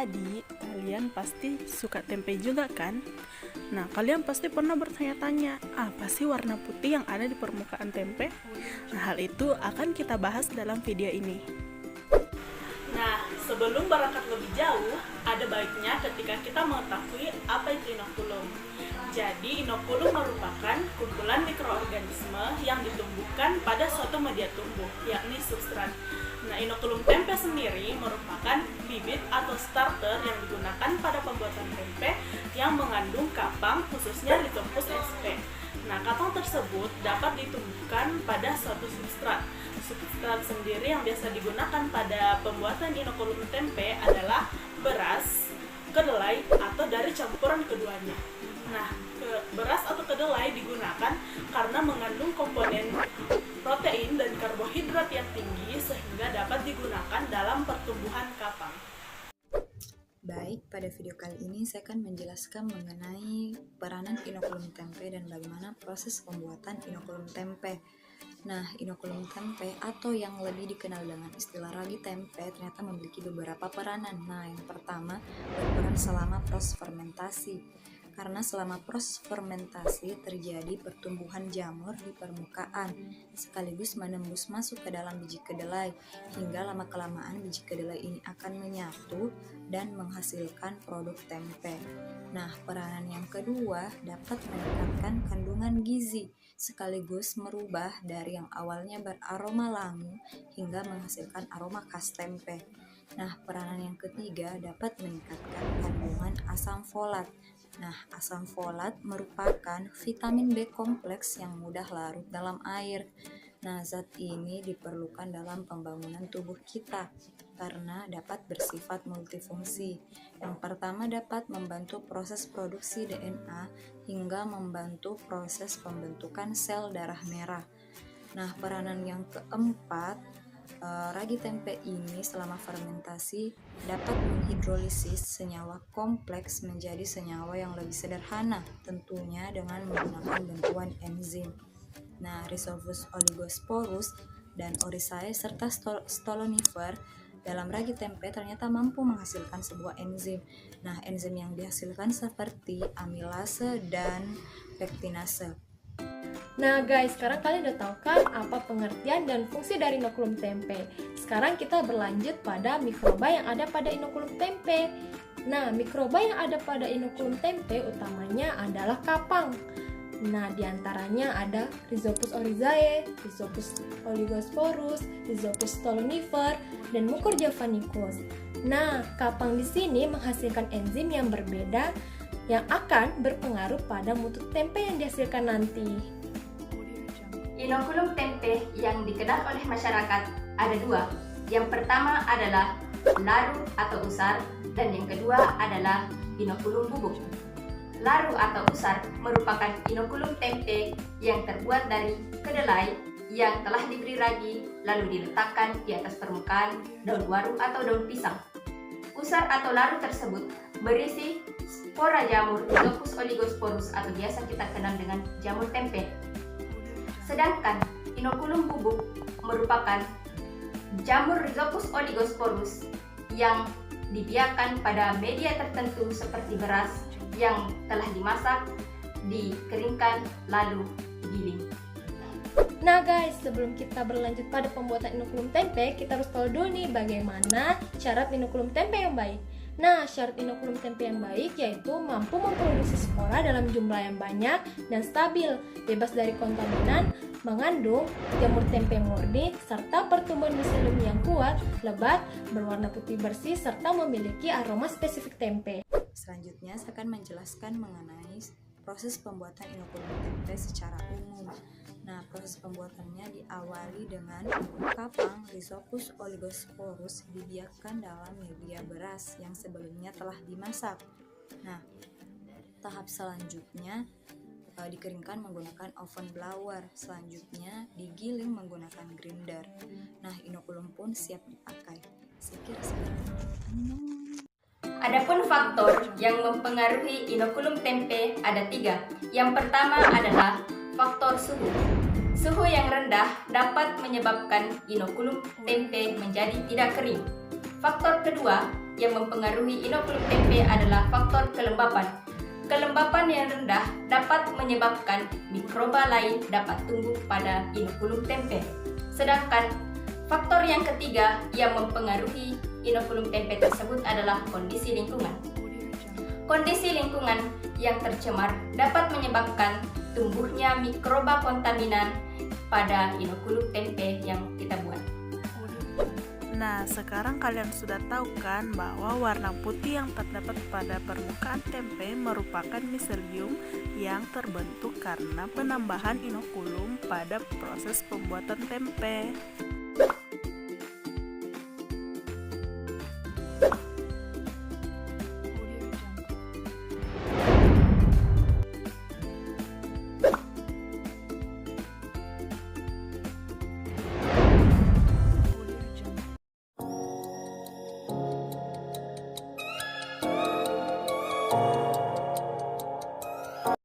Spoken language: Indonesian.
Jadi, kalian pasti suka tempe juga kan? Nah, kalian pasti pernah bertanya-tanya, apa sih warna putih yang ada di permukaan tempe? Nah, hal itu akan kita bahas dalam video ini. Nah, sebelum berangkat lebih jauh, ada baiknya ketika kita mengetahui apa itu inokulum. Jadi, inokulum merupakan kumpulan mikroorganisme yang ditumbuhkan pada suatu media tumbuh, yakni substrat. Nah, inokulum tempe sendiri merupakan bibit atau starter yang digunakan pada pembuatan tempe yang mengandung kapang, khususnya Rhizopus sp. Nah, kapang tersebut dapat ditumbuhkan pada suatu substrat. Substrat sendiri yang biasa digunakan pada pembuatan inokulum tempe adalah beras, kedelai, atau dari campuran keduanya. Nah, beras atau kedelai digunakan karena mengandung komponen protein dan karbohidrat yang tinggi sehingga dapat digunakan dalam pertumbuhan kapang. Baik, pada video kali ini saya akan menjelaskan mengenai peranan inokulum tempe dan bagaimana proses pembuatan inokulum tempe. Nah, inokulum tempe atau yang lebih dikenal dengan istilah ragi tempe ternyata memiliki beberapa peranan. Nah, yang pertama berperan selama proses fermentasi. Karena selama proses fermentasi terjadi pertumbuhan jamur di permukaan, sekaligus menembus masuk ke dalam biji kedelai, hingga lama-kelamaan biji kedelai ini akan menyatu dan menghasilkan produk tempe. Nah, peranan yang kedua dapat meningkatkan kandungan gizi, sekaligus merubah dari yang awalnya beraroma langu hingga menghasilkan aroma khas tempe. Nah, peranan yang ketiga dapat meningkatkan kandungan asam folat. Nah, asam folat merupakan vitamin B kompleks yang mudah larut dalam air. Nah, zat ini diperlukan dalam pembangunan tubuh kita karena dapat bersifat multifungsi. Yang pertama dapat membantu proses produksi DNA hingga membantu proses pembentukan sel darah merah. Nah, peranan yang keempat, ragi tempe ini selama fermentasi dapat menghidrolisis senyawa kompleks menjadi senyawa yang lebih sederhana, tentunya dengan menggunakan bantuan enzim. Nah, Rhizopus oligosporus dan Oryzae serta Stolonifer dalam ragi tempe ternyata mampu menghasilkan sebuah enzim. Nah, enzim yang dihasilkan seperti amilase dan pektinase. Nah guys, sekarang kalian udah tahu kan apa pengertian dan fungsi dari inokulum tempe. Sekarang kita berlanjut pada mikroba yang ada pada inokulum tempe. Nah, mikroba yang ada pada inokulum tempe utamanya adalah kapang. Nah, diantaranya ada Rhizopus oryzae, Rhizopus oligosporus, Rhizopus stolonifer, dan Mucor javanicus. Nah, kapang di sini menghasilkan enzim yang berbeda yang akan berpengaruh pada mutu tempe yang dihasilkan nanti. Inokulum tempe yang dikenal oleh masyarakat ada dua. Yang pertama adalah laru atau usar dan yang kedua adalah inokulum bubuk. Laru atau usar merupakan inokulum tempe yang terbuat dari kedelai yang telah diberi ragi lalu diletakkan di atas permukaan daun waru atau daun pisang. Usar atau laru tersebut berisi spora jamur Rhizopus oligosporus atau biasa kita kenal dengan jamur tempe. Sedangkan inokulum bubuk merupakan jamur Rhizopus oligosporus yang dibiarkan pada media tertentu seperti beras yang telah dimasak, dikeringkan, lalu digiling. Nah guys, sebelum kita berlanjut pada pembuatan inokulum tempe, kita harus tahu dulu nih bagaimana syarat inokulum tempe yang baik. Nah, syarat inokulum tempe yang baik yaitu mampu memproduksi spora dalam jumlah yang banyak dan stabil, bebas dari kontaminan, mengandung jamur tempe murni, serta pertumbuhan miselium yang kuat, lebat, berwarna putih bersih, serta memiliki aroma spesifik tempe. Selanjutnya, saya akan menjelaskan mengenai proses pembuatan inokulum tempe secara umum. Nah, proses pembuatannya diawali dengan kapang Rhizopus oligosporus dibiarkan dalam media beras yang sebelumnya telah dimasak. Nah, tahap selanjutnya dikeringkan menggunakan oven blower. Selanjutnya digiling menggunakan grinder. Nah, inokulum pun siap dipakai. Sekian. Adapun faktor yang mempengaruhi inokulum tempe ada 3. Yang pertama adalah faktor suhu. Suhu yang rendah dapat menyebabkan inokulum tempe menjadi tidak kering. Faktor kedua yang mempengaruhi inokulum tempe adalah faktor kelembapan. Kelembapan yang rendah dapat menyebabkan mikroba lain dapat tumbuh pada inokulum tempe. Sedangkan faktor yang ketiga yang mempengaruhi inokulum tempe tersebut adalah kondisi lingkungan. Kondisi lingkungan yang tercemar dapat menyebabkan tumbuhnya mikroba kontaminan pada inokulum tempe yang kita buat. Nah, sekarang kalian sudah tahu kan bahwa warna putih yang terdapat pada permukaan tempe merupakan miselium yang terbentuk karena penambahan inokulum pada proses pembuatan tempe.